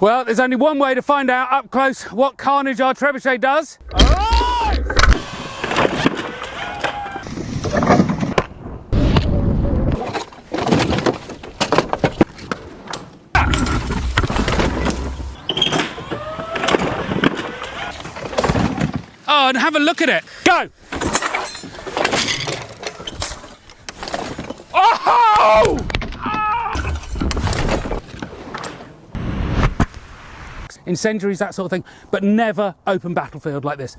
Well, there's only one way to find out up close what carnage our trebuchet does. Alright! Oh, and have a look at it. Go! Oh! Incendiaries, that sort of thing, but never open battlefield like this.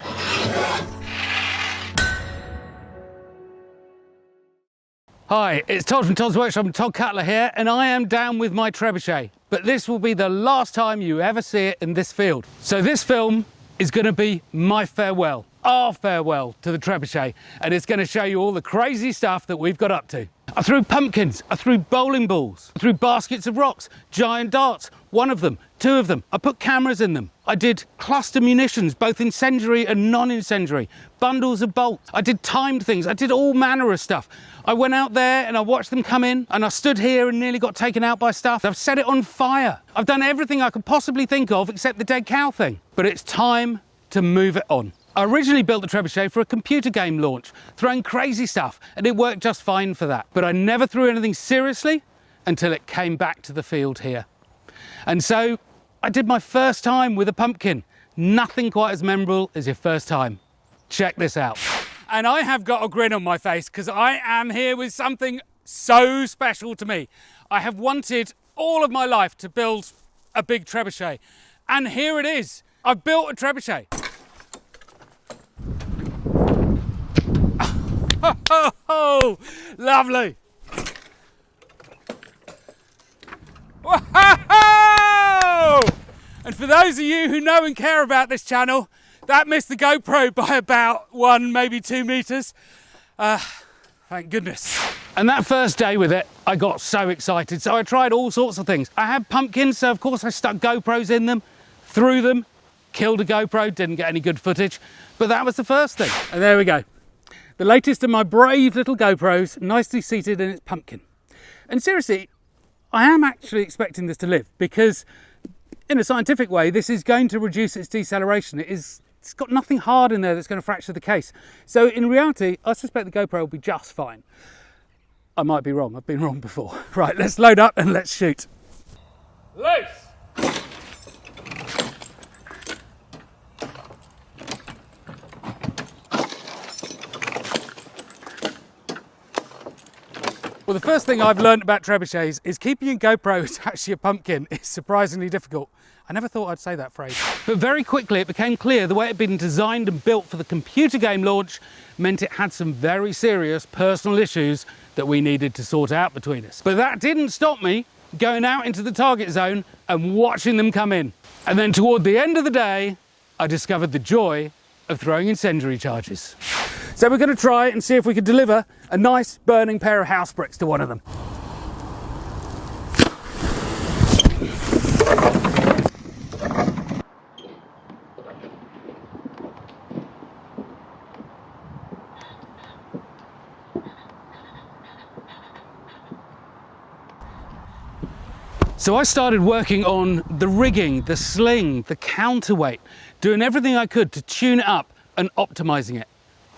Hi, it's Todd from Todd's Workshop. I'm Todd Cutler here, and I am down with my trebuchet. But this will be the last time you ever see it in this field. So this film is going to be my farewell, our farewell to the trebuchet, and it's going to show you all the crazy stuff that we've got up to. I threw pumpkins, I threw bowling balls, I threw baskets of rocks, giant darts, one of them, two of them. I put cameras in them. I did cluster munitions, both incendiary and non-incendiary, bundles of bolts. I did timed things. I did all manner of stuff. I went out there and I watched them come in, and I stood here and nearly got taken out by stuff. I've set it on fire. I've done everything I could possibly think of except the dead cow thing. But it's time to move it on. I originally built the trebuchet for a computer game launch, throwing crazy stuff, and it worked just fine for that. But I never threw anything seriously until it came back to the field here. And so I did my first time with a pumpkin. Nothing quite as memorable as your first time. Check this out. And I have got a grin on my face because I am here with something so special to me. I have wanted all of my life to build a big trebuchet, and here it is. I've built a trebuchet. Oh, lovely. Whoa! And for those of you who know and care about this channel, that missed the GoPro by about 1, maybe 2 meters. Thank goodness. And that first day with it, I got so excited. So I tried all sorts of things. I had pumpkins, so of course I stuck GoPros in them, threw them, killed a GoPro, didn't get any good footage, but that was the first thing. And there we go. The latest of my brave little GoPros, nicely seated in its pumpkin. And seriously, I am actually expecting this to live, because in a scientific way, this is going to reduce its deceleration. It's got nothing hard in there that's going to fracture the case. So in reality, I suspect the GoPro will be just fine. I might be wrong. I've been wrong before. Right, let's load up and let's shoot. Loose! Well, the first thing I've learned about trebuchets is keeping a GoPro attached to your pumpkin is surprisingly difficult. I never thought I'd say that phrase. But very quickly it became clear the way it had been designed and built for the computer game launch meant it had some very serious personal issues that we needed to sort out between us. But that didn't stop me going out into the target zone and watching them come in. And then toward the end of the day, I discovered the joy of throwing incendiary charges. So we're going to try and see if we can deliver a nice burning pair of house bricks to one of them. So I started working on the rigging, the sling, the counterweight, doing everything I could to tune it up and optimizing it.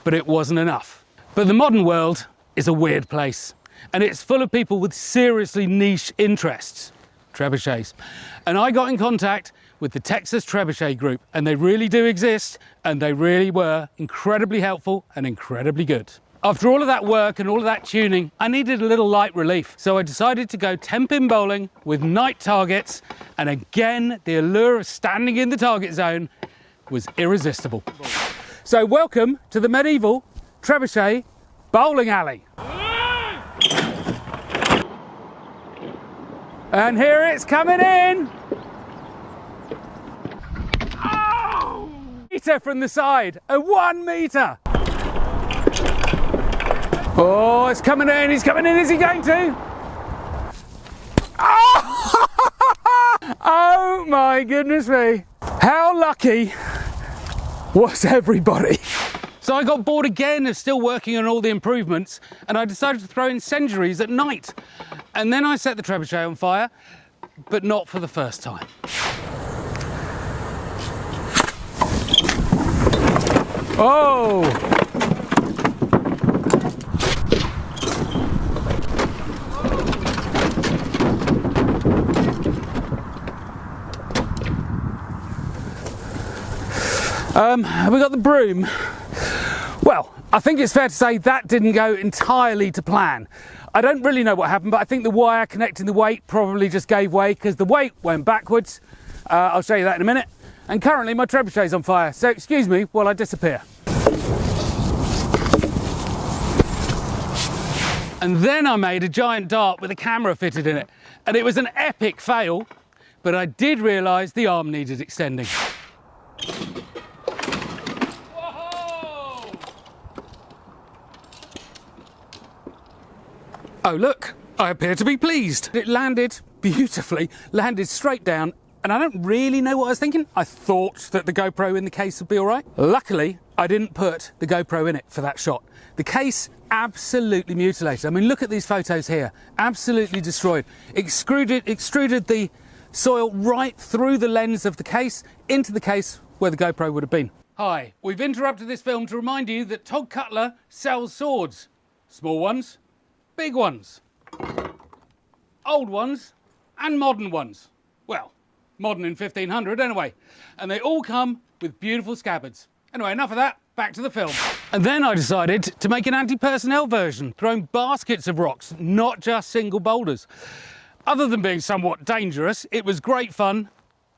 But it wasn't enough. But the modern world is a weird place, and it's full of people with seriously niche interests, trebuchets. And I got in contact with the Texas Trebuchet Group, and they really do exist, and they really were incredibly helpful and incredibly good. After all of that work and all of that tuning, I needed a little light relief. So I decided to go 10-pin bowling with night targets, and again, the allure of standing in the target zone was irresistible. So welcome to the medieval trebuchet bowling alley. And here it's coming in. Oh! Meter from the side, a 1 meter. Oh, it's coming in, he's coming in, is he going to? Oh, oh my goodness me. How lucky was everybody? So I got bored again of still working on all the improvements, and I decided to throw incendiaries at night. And then I set the trebuchet on fire, but not for the first time. Oh! We got the broom. Well, I think it's fair to say that didn't go entirely to plan. I don't really know what happened, but I think the wire connecting the weight probably just gave way because the weight went backwards. I'll show you that in a minute. And currently my trebuchet's on fire, so excuse me while I disappear. And then I made a giant dart with a camera fitted in it. And it was an epic fail, but I did realise the arm needed extending. Oh look, I appear to be pleased. It landed beautifully, landed straight down, and I don't really know what I was thinking. I thought that the GoPro in the case would be all right. Luckily, I didn't put the GoPro in it for that shot. The case absolutely mutilated. I mean, look at these photos here. Absolutely destroyed. Extruded the soil right through the lens of the case into the case where the GoPro would have been. Hi, we've interrupted this film to remind you that Todd Cutler sells swords. Small ones, big ones, old ones and modern ones. Well, modern in 1500 anyway. And they all come with beautiful scabbards. Anyway, enough of that, back to the film. And then I decided to make an anti-personnel version, throwing baskets of rocks, not just single boulders. Other than being somewhat dangerous, it was great fun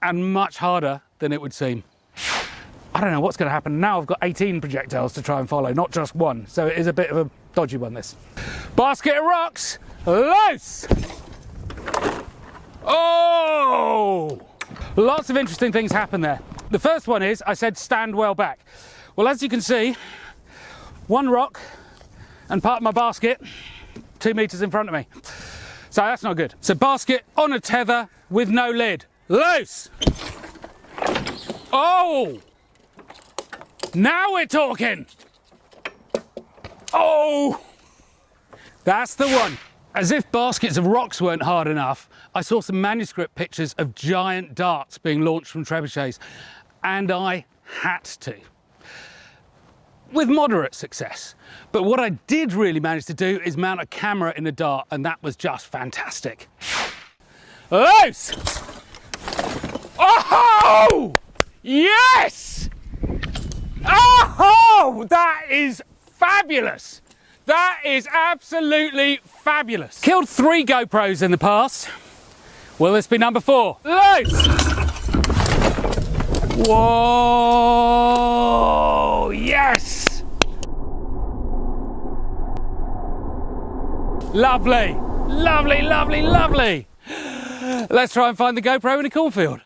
and much harder than it would seem. I don't know what's going to happen. Now I've got 18 projectiles to try and follow, not just one. So it is a bit of a dodgy one, this. Basket of rocks, loose! Oh! Lots of interesting things happen there. The first one is, I said stand well back. Well, as you can see, one rock and part of my basket 2 meters in front of me. So that's not good. So basket on a tether with no lid. Loose! Oh! Now we're talking! Oh! That's the one. As if baskets of rocks weren't hard enough, I saw some manuscript pictures of giant darts being launched from trebuchets, and I had to. With moderate success. But what I did really manage to do is mount a camera in a dart, and that was just fantastic. Loose! Oh! Yes! Oh! That is fabulous! That is absolutely fabulous. Killed 3 GoPros in the past. Will this be number 4? Loose! Whoa! Yes! Lovely! Lovely, lovely, lovely! Let's try and find the GoPro in a cornfield.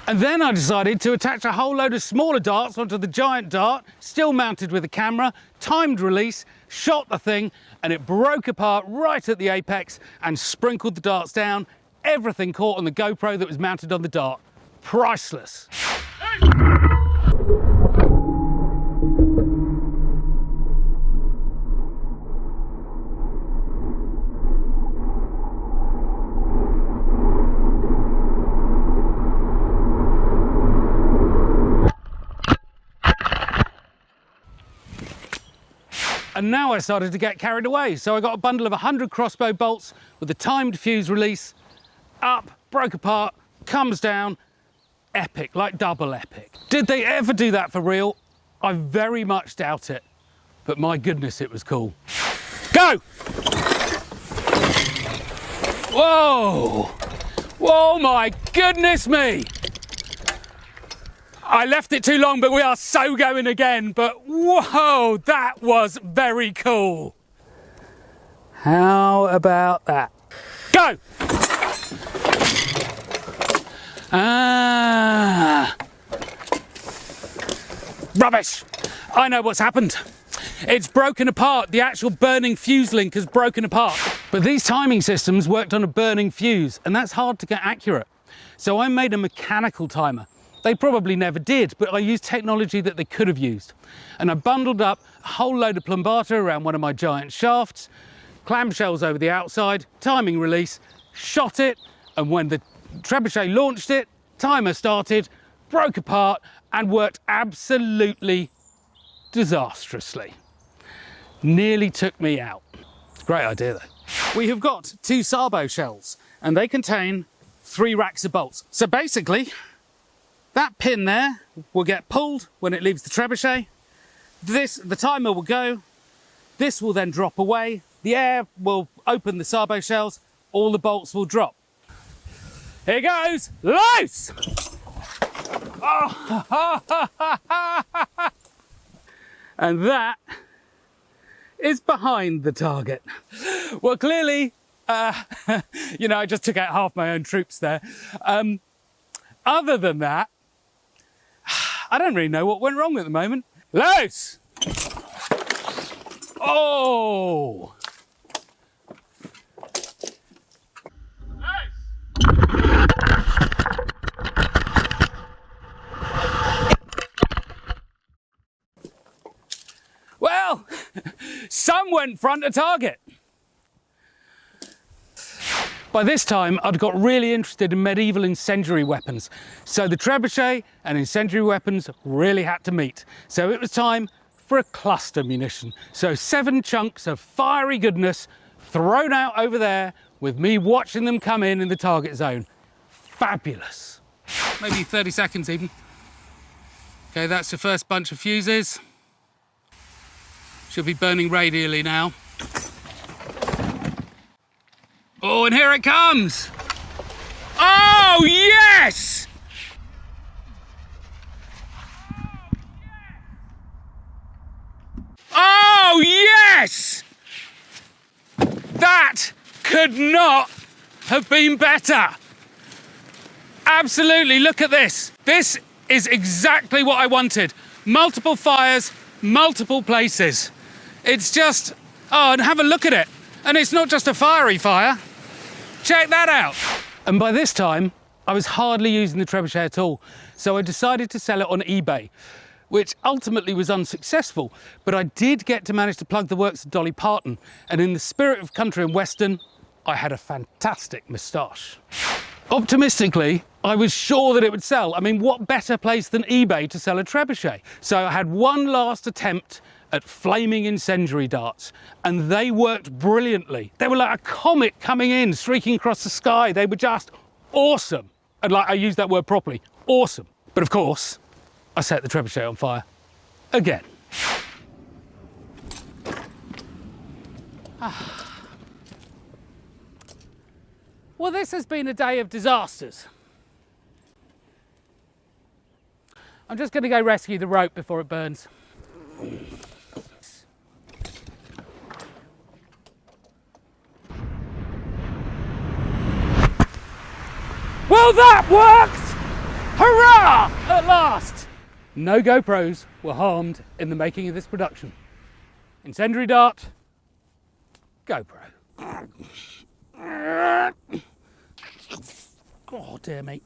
And then I decided to attach a whole load of smaller darts onto the giant dart, still mounted with a camera, timed release, shot the thing, and it broke apart right at the apex and sprinkled the darts down. Everything caught on the GoPro that was mounted on the dart. Priceless. And now I started to get carried away. So I got a bundle of 100 crossbow bolts with a timed fuse release, up, broke apart, comes down, epic, like double epic. Did they ever do that for real? I very much doubt it, but my goodness, it was cool. Go! Whoa! Whoa, my goodness me! I left it too long, but we are so going again. But whoa, that was very cool. How about that? Go! Ah. Rubbish. I know what's happened. It's broken apart. The actual burning fuse link has broken apart. But these timing systems worked on a burning fuse, and that's hard to get accurate. So I made a mechanical timer. They probably never did, but I used technology that they could have used. And I bundled up a whole load of plumbata around one of my giant shafts, clamshells over the outside, timing release, shot it, and when the trebuchet launched it, timer started, broke apart and worked absolutely disastrously. Nearly took me out. Great idea though. We have got 2 Sabo shells and they contain 3 racks of bolts. So basically, that pin there will get pulled when it leaves the trebuchet. The timer will go. This will then drop away. The air will open the Sabo shells. All the bolts will drop. Here goes, loose! Oh. And that is behind the target. Well, clearly, you know, I just took out half my own troops there. Other than that, I don't really know what went wrong at the moment. Loose! Oh! Well, some went front of target. By this time, I'd got really interested in medieval incendiary weapons. So the trebuchet and incendiary weapons really had to meet. So it was time for a cluster munition. So 7 chunks of fiery goodness thrown out over there with me watching them come in the target zone. Fabulous. Maybe 30 seconds even. Okay, that's the first bunch of fuses. Should be burning radially now. Oh, and here it comes! Oh, yes! Oh, yes! That could not have been better. Absolutely, look at this. This is exactly what I wanted. Multiple fires, multiple places. It's just, oh, and have a look at it. And it's not just a fiery fire. Check that out. And by this time, I was hardly using the trebuchet at all. So I decided to sell it on eBay, which ultimately was unsuccessful. But I did get to manage to plug the works of Dolly Parton. And in the spirit of country and western, I had a fantastic moustache. Optimistically, I was sure that it would sell. I mean, what better place than eBay to sell a trebuchet? So I had one last attempt at flaming incendiary darts, and they worked brilliantly. They were like a comet coming in, streaking across the sky. They were just awesome. And like, I used that word properly, awesome. But of course, I set the trebuchet on fire again. Well, this has been a day of disasters. I'm just going to go rescue the rope before it burns. Well, that worked! Hurrah! At last! No GoPros were harmed in the making of this production. Incendiary dart, GoPro. Oh, dear me.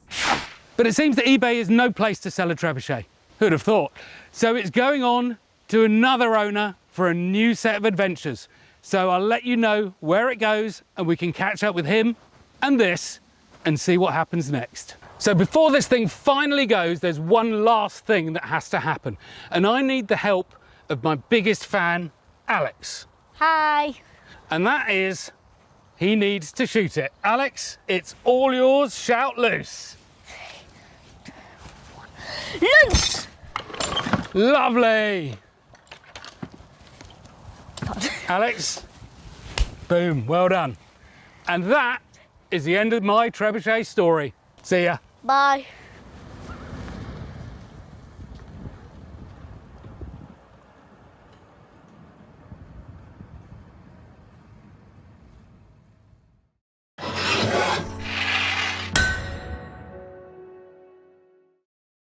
But it seems that eBay is no place to sell a trebuchet. Who'd have thought? So it's going on to another owner for a new set of adventures. So I'll let you know where it goes and we can catch up with him and this and see what happens next. So before this thing finally goes, there's one last thing that has to happen. And I need the help of my biggest fan, Alex. Hi. And that is, he needs to shoot it. Alex, it's all yours. Shout loose. Loose! Lovely. Alex, boom, well done. And that is the end of my trebuchet story. See ya. Bye.